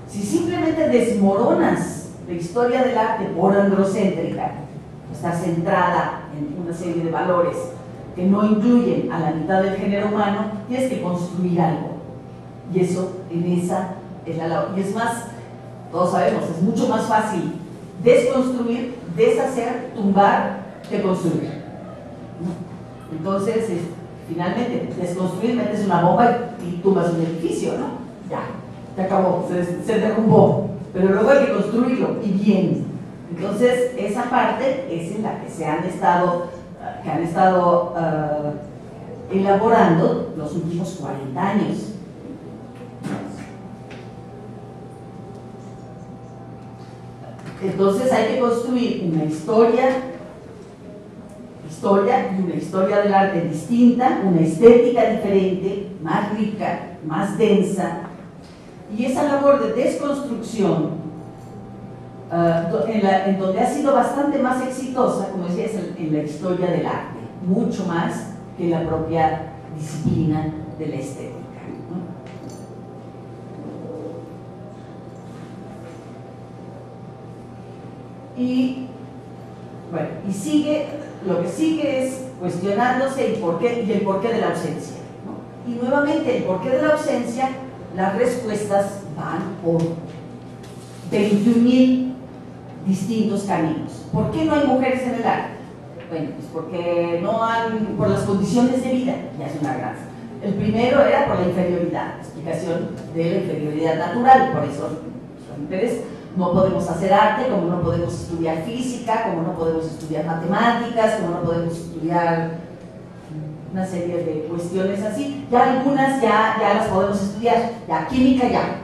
Si simplemente desmoronas la historia del arte por androcéntrica, está centrada en una serie de valores que no incluyen a la mitad del género humano, tienes que construir algo. Y eso, es la labor. Y es más, todos sabemos, es mucho más fácil desconstruir, deshacer, tumbar, que construir. Entonces, finalmente, desconstruir, metes una bomba y tumbas un edificio, ¿no? Ya, se acabó, se derrumbó. Pero luego hay que construirlo, y bien. Entonces, esa parte es en la que han estado elaborando los últimos 40 años. Entonces hay que construir una historia y una historia del arte distinta, una estética diferente, más rica, más densa, y esa labor de desconstrucción en donde ha sido bastante más exitosa, como decía, es en la historia del arte, mucho más que la propia disciplina de la estética, ¿no? Y bueno, lo que sigue es cuestionándose el porqué de la ausencia, ¿no? Y nuevamente el porqué de la ausencia, las respuestas van por 21.000 distintos caminos. ¿Por qué no hay mujeres en el arte? Bueno, pues porque por las condiciones de vida, ya es una gran. El primero era por la inferioridad, explicación de la inferioridad natural, por eso las mujeres no podemos hacer arte, como no podemos estudiar física, como no podemos estudiar matemáticas, como no podemos estudiar una serie de cuestiones así. Ya algunas ya las podemos estudiar, ya química ya.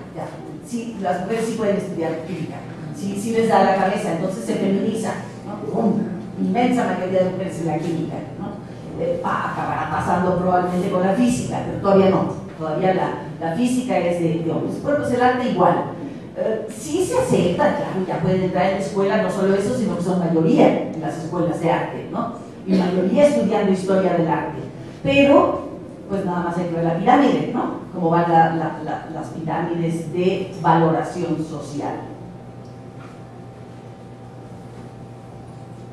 Sí, las mujeres sí pueden estudiar química, sí les da la cabeza, entonces se feminiza, ¿no? Inmensa mayoría de mujeres en la química, ¿no? acabará pasando probablemente con la física, pero todavía no, todavía la física es de hombres. Bueno, pues el arte igual. Sí se acepta, claro, ya pueden entrar en la escuela, no solo eso, sino que son mayoría en las escuelas de arte, ¿no? Y mayoría estudiando historia del arte. Pero, pues nada más hay que ver la pirámide, ¿no? Cómo van las pirámides de valoración social.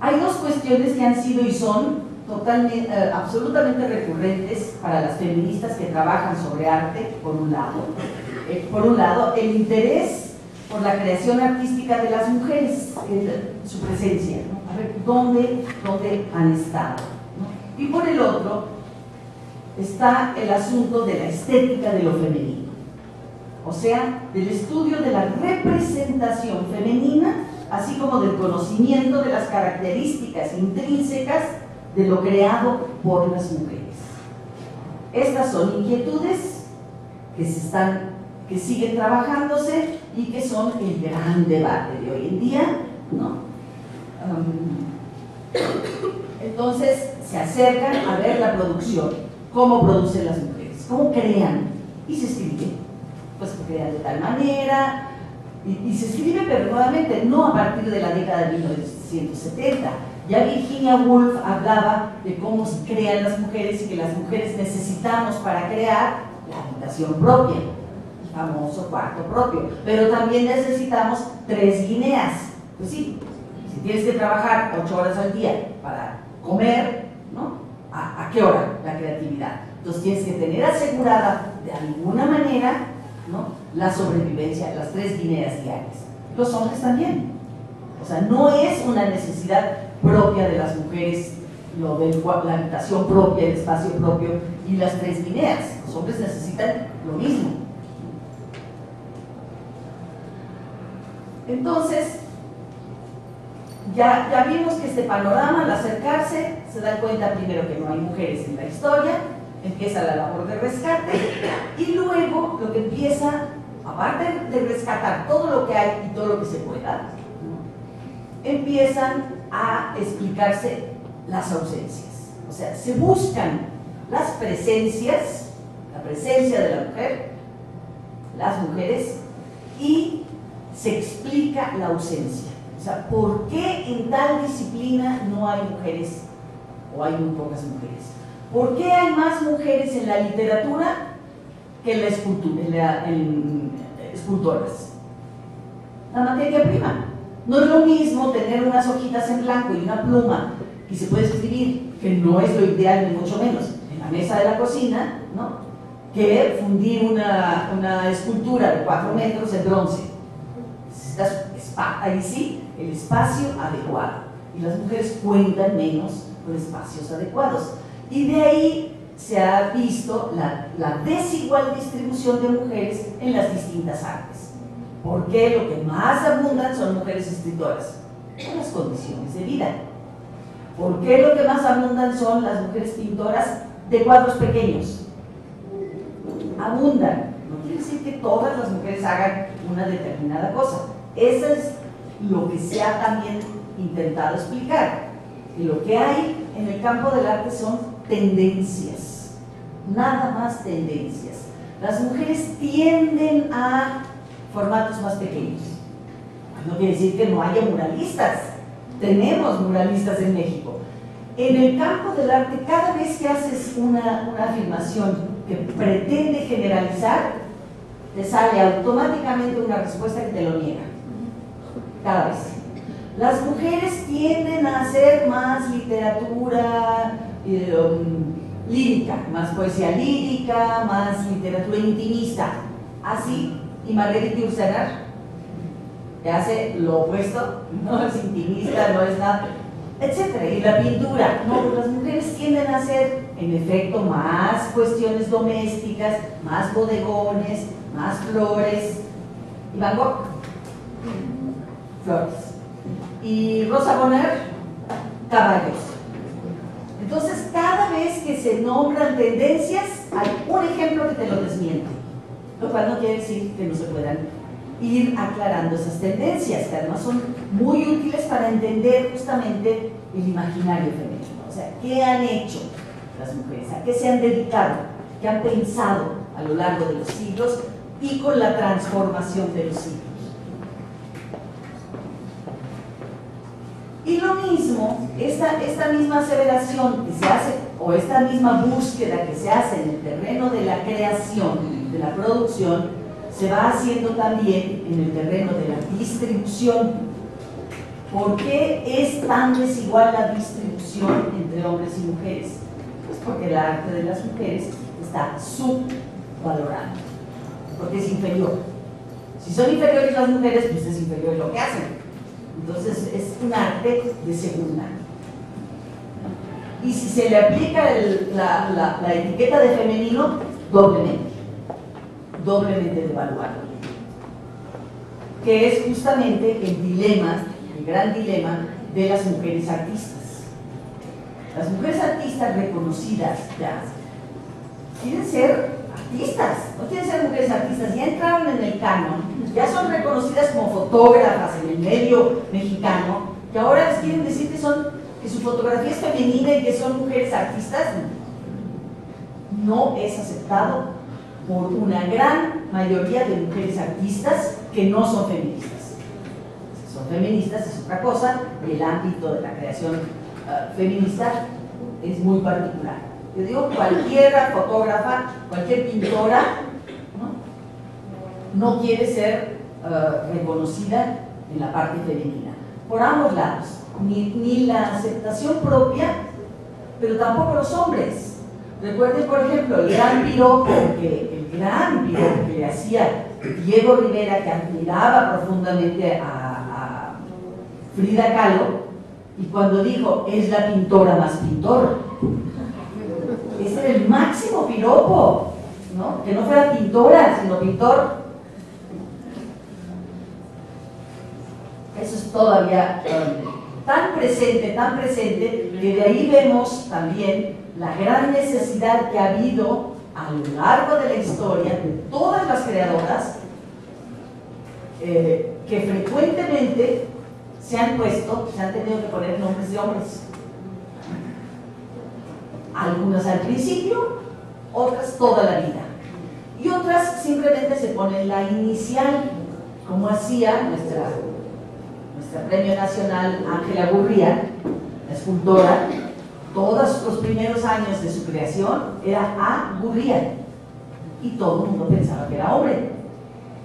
Hay dos cuestiones que han sido y son totalmente, absolutamente recurrentes para las feministas que trabajan sobre arte, por un lado, el interés por la creación artística de las mujeres, su presencia, ¿no? A ver, ¿dónde han estado, ¿no? Y por el otro, está el asunto de la estética de lo femenino, o sea, del estudio de la representación femenina, así como del conocimiento de las características intrínsecas de lo creado por las mujeres. Estas son inquietudes que siguen trabajándose y que son el gran debate de hoy en día, ¿no? Entonces se acercan a ver la producción, cómo producen las mujeres, cómo crean, y se escribe, pues crean de tal manera, y se escribe, pero nuevamente no a partir de la década de 1970. Ya Virginia Woolf hablaba de cómo se crean las mujeres y que las mujeres necesitamos para crear la habitación propia, el famoso cuarto propio, pero también necesitamos 3 guineas. Pues sí, si tienes que trabajar 8 horas al día para comer, ¿no? ¿A qué hora? La creatividad. Entonces tienes que tener asegurada de alguna manera, ¿no?, la sobrevivencia, las 3 guineas diarias. Los hombres también. O sea, no es una necesidad propia de las mujeres lo de la habitación propia, el espacio propio y las 3 guineas. Los hombres necesitan lo mismo. Entonces, ya vimos que este panorama, al acercarse, se dan cuenta primero que no hay mujeres en la historia, empieza la labor de rescate, y luego lo que empieza, aparte de rescatar todo lo que hay y todo lo que se pueda, empiezan a explicarse las ausencias. O sea, se buscan las presencias, la presencia de la mujer, las mujeres, y se explica la ausencia. O sea, ¿por qué en tal disciplina no hay mujeres o hay muy pocas mujeres? ¿Por qué hay más mujeres en la literatura que en la escultura, en escultoras? La materia prima. No es lo mismo tener unas hojitas en blanco y una pluma y se puede escribir, que no es lo ideal ni mucho menos, en la mesa de la cocina, ¿no?, que fundir una escultura de 4 metros de bronce. Necesitas ahí sí el espacio adecuado, y las mujeres cuentan menos con espacios adecuados, y de ahí se ha visto la desigual distribución de mujeres en las distintas artes. ¿Por qué lo que más abundan son mujeres escritoras? Por las condiciones de vida. ¿Por qué lo que más abundan son las mujeres pintoras de cuadros pequeños? Abundan. No quiere decir que todas las mujeres hagan una determinada cosa. Eso es lo que se ha también intentado explicar. Y lo que hay en el campo del arte son tendencias, nada más tendencias. Las mujeres tienden a formatos más pequeños. No quiere decir que no haya muralistas. Tenemos muralistas en México. En el campo del arte, cada vez que haces una afirmación que pretende generalizar, te sale automáticamente una respuesta que te lo niega. Cada vez. Las mujeres tienden a hacer más literatura lírica, más poesía lírica, más literatura intimista. Así, y Marguerite Yourcenar, que hace lo opuesto, no es intimista, no es nada, etcétera. Y la pintura, no, las mujeres tienden a hacer, en efecto, más cuestiones domésticas, más bodegones, más flores. Y Van Gogh, flores. Y Rosa Bonheur, caballos. Entonces, cada vez que se nombran tendencias, hay un ejemplo que te lo desmiente, lo cual no quiere decir que no se puedan ir aclarando esas tendencias, que además son muy útiles para entender justamente el imaginario femenino. O sea, ¿qué han hecho? las mujeres, a qué se han dedicado, qué han pensado a lo largo de los siglos y con la transformación de los siglos. Y lo mismo, esta misma aseveración que se hace, o esta misma búsqueda que se hace en el terreno de la creación, de la producción, se va haciendo también en el terreno de la distribución. ¿Por qué es tan desigual la distribución entre hombres y mujeres? Pues porque el arte de las mujeres está subvalorado, porque es inferior. Si son inferiores las mujeres, pues es inferior lo que hacen. Entonces es un arte de segunda. Y si se le aplica la etiqueta de femenino, doblemente devaluado, que es justamente el dilema, el gran dilema de las mujeres artistas. Las mujeres artistas reconocidas ya quieren ser artistas, no quieren ser mujeres artistas, ya entraron en el canon, ya son reconocidas como fotógrafas en el medio mexicano, que ahora les quieren decir que su fotografía es femenina y que son mujeres artistas. No es aceptado por una gran mayoría de mujeres artistas que no son feministas. Si son feministas es otra cosa, el ámbito de la creación feminista es muy particular. Yo digo, cualquier fotógrafa, cualquier pintora, no quiere ser reconocida en la parte femenina, por ambos lados, ni la aceptación propia, pero tampoco los hombres. Recuerden, por ejemplo, el gran piropo que le hacía Diego Rivera, que admiraba profundamente a Frida Kahlo, y cuando dijo, es la pintora más pintor, ese era el máximo piropo, ¿no? Que no fuera pintora, sino pintor. Eso es todavía tan presente, que de ahí vemos también la gran necesidad que ha habido a lo largo de la historia de todas las creadoras que frecuentemente se han tenido que poner nombres de hombres. Algunas al principio, otras toda la vida. Y otras simplemente se ponen la inicial, como hacía nuestra premio nacional Ángela Gurría, la escultora. Todos los primeros años de su creación era A. Gurría, y todo el mundo pensaba que era hombre,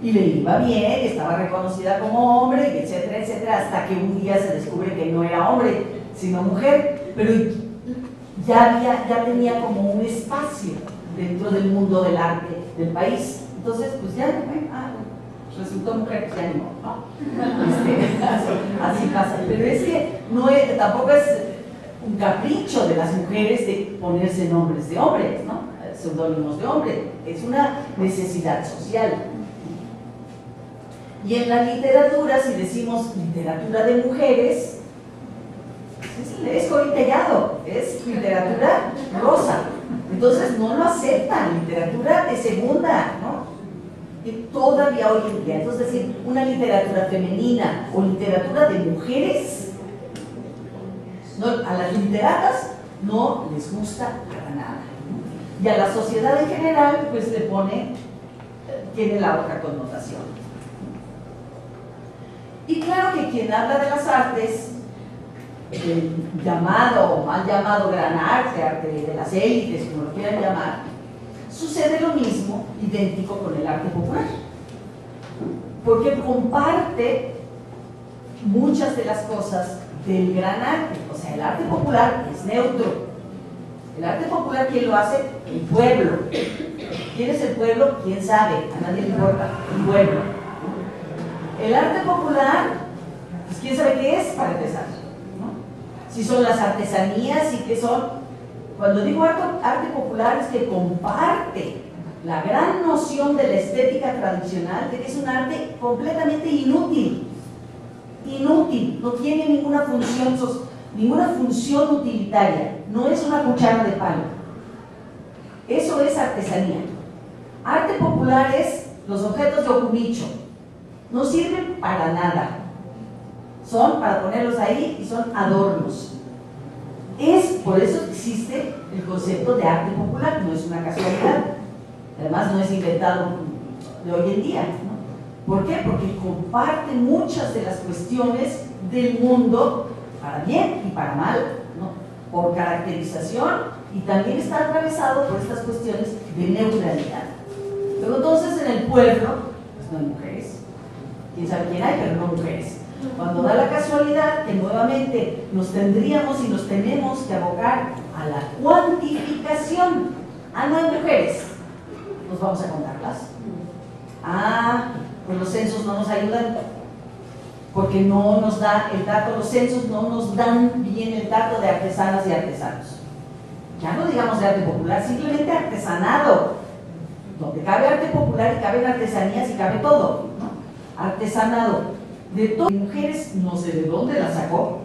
y le iba bien, estaba reconocida como hombre, y etcétera, etcétera, hasta que un día se descubre que no era hombre, sino mujer, pero ya tenía como un espacio dentro del mundo del arte del país. Entonces, pues ya, resultó mujer, pues ya ni modo, ¿no? Así pasa. Pero es que tampoco es un capricho de las mujeres de ponerse nombres de hombres, ¿no? Seudónimos de hombre. Es una necesidad social. Y en la literatura, si decimos literatura de mujeres, es corintellado, es literatura rosa. Entonces no lo aceptan, literatura de segunda, ¿no? Y todavía hoy en día, entonces decir, una literatura femenina o literatura de mujeres, a las literatas no les gusta para nada. Y a la sociedad en general, pues tiene la otra connotación. Y claro que quien habla de las artes, llamado o mal llamado gran arte, arte de las élites, como lo quieran llamar, sucede lo mismo, idéntico con el arte popular, porque comparte muchas de las cosas del gran arte. O sea, el arte popular es neutro. El arte popular, ¿quién lo hace? El pueblo. ¿Quién es el pueblo? ¿Quién sabe? A nadie le importa. El pueblo. El arte popular, pues ¿quién sabe qué es? Para empezar, ¿no? Si son las artesanías y qué son. Cuando digo arte popular es que comparte la gran noción de la estética tradicional, de que es un arte completamente inútil, no tiene ninguna función utilitaria, no es una cuchara de palo. Eso es artesanía. Arte popular es los objetos de Okumicho, no sirven para nada, son para ponerlos ahí y son adornos. Por eso existe el concepto de arte popular, no es una casualidad. Además no es inventado de hoy en día, ¿no? ¿Por qué? Porque comparte muchas de las cuestiones del mundo, para bien y para mal, ¿no? Por caracterización, y también está atravesado por estas cuestiones de neutralidad. Luego entonces en el pueblo, pues no hay mujeres, quién sabe quién hay, pero no mujeres. Cuando da la casualidad que nuevamente nos tendríamos y nos tenemos que abocar a la cuantificación. No hay mujeres, nos vamos a contarlas. Pues los censos no nos ayudan porque no nos da el dato, los censos no nos dan bien el dato de artesanas y artesanos. Ya no digamos de arte popular, simplemente artesanado, donde cabe arte popular y caben artesanías y cabe todo, ¿no? Artesanado. De todas las mujeres, no sé de dónde la sacó,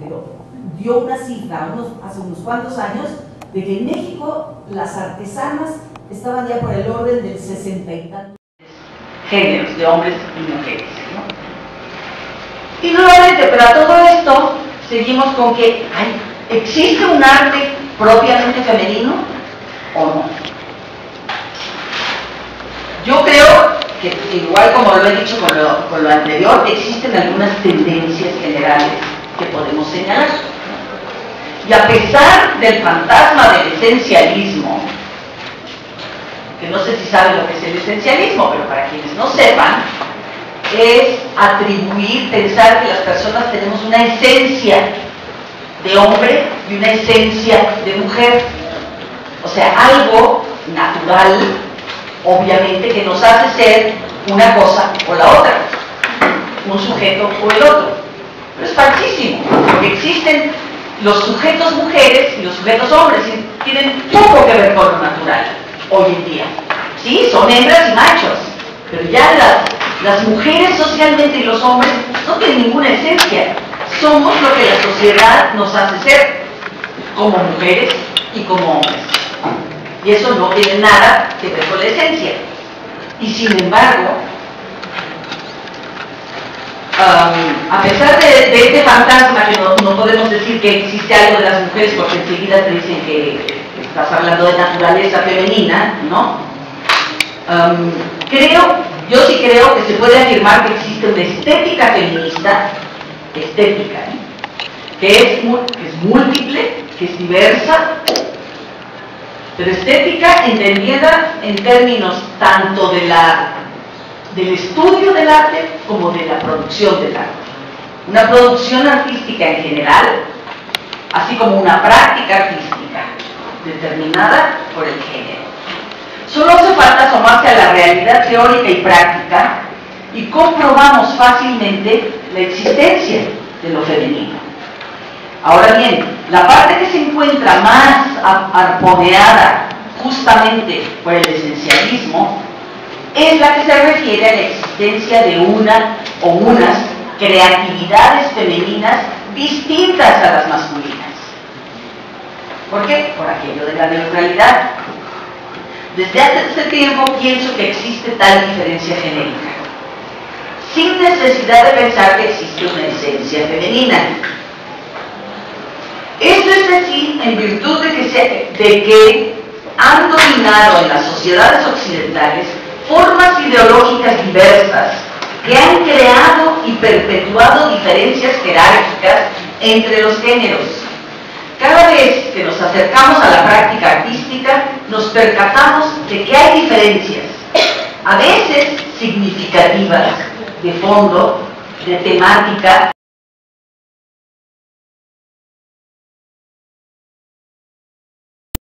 pero dio una cifra hace unos cuantos años de que en México las artesanas estaban ya por el orden del 60 y tantos géneros de hombres y mujeres, ¿no? Y nuevamente, pero a todo esto seguimos con que ¿existe un arte propiamente femenino o no? Yo creo que, igual como lo he dicho con lo anterior, existen algunas tendencias generales que podemos señalar. Y a pesar del fantasma del esencialismo, que no sé si saben lo que es el esencialismo, pero para quienes no sepan, es pensar que las personas tenemos una esencia de hombre y una esencia de mujer. O sea, algo natural, obviamente, que nos hace ser una cosa o la otra, un sujeto o el otro. Pero es falsísimo, porque existen los sujetos mujeres y los sujetos hombres, y tienen poco que ver con lo natural hoy en día. Sí, son hembras y machos, pero ya las mujeres socialmente y los hombres no tienen ninguna esencia. Somos lo que la sociedad nos hace ser, como mujeres y como hombres. Y eso no tiene nada que ver con la esencia. Y sin embargo, a pesar de este fantasma, que no podemos decir que existe algo de las mujeres, porque enseguida te dicen que estás hablando de naturaleza femenina, ¿no? Yo sí creo que se puede afirmar que existe una estética feminista, que es múltiple, que es diversa, pero estética entendida en términos tanto del estudio del arte como de la producción del arte. Una producción artística en general, así como una práctica artística determinada por el género. Solo hace falta asomarse a la realidad teórica y práctica y comprobamos fácilmente la existencia de lo femenino. Ahora bien, la parte que se encuentra más arponeada justamente por el esencialismo es la que se refiere a la existencia de una o unas creatividades femeninas distintas a las masculinas. ¿Por qué? Por aquello de la neutralidad. Desde hace tiempo pienso que existe tal diferencia genérica, sin necesidad de pensar que existe una esencia femenina. Esto es así en virtud de que han dominado en las sociedades occidentales formas ideológicas diversas que han creado y perpetuado diferencias jerárquicas entre los géneros. Cada vez que nos acercamos a la práctica artística, nos percatamos de que hay diferencias, a veces significativas, de fondo, de temática,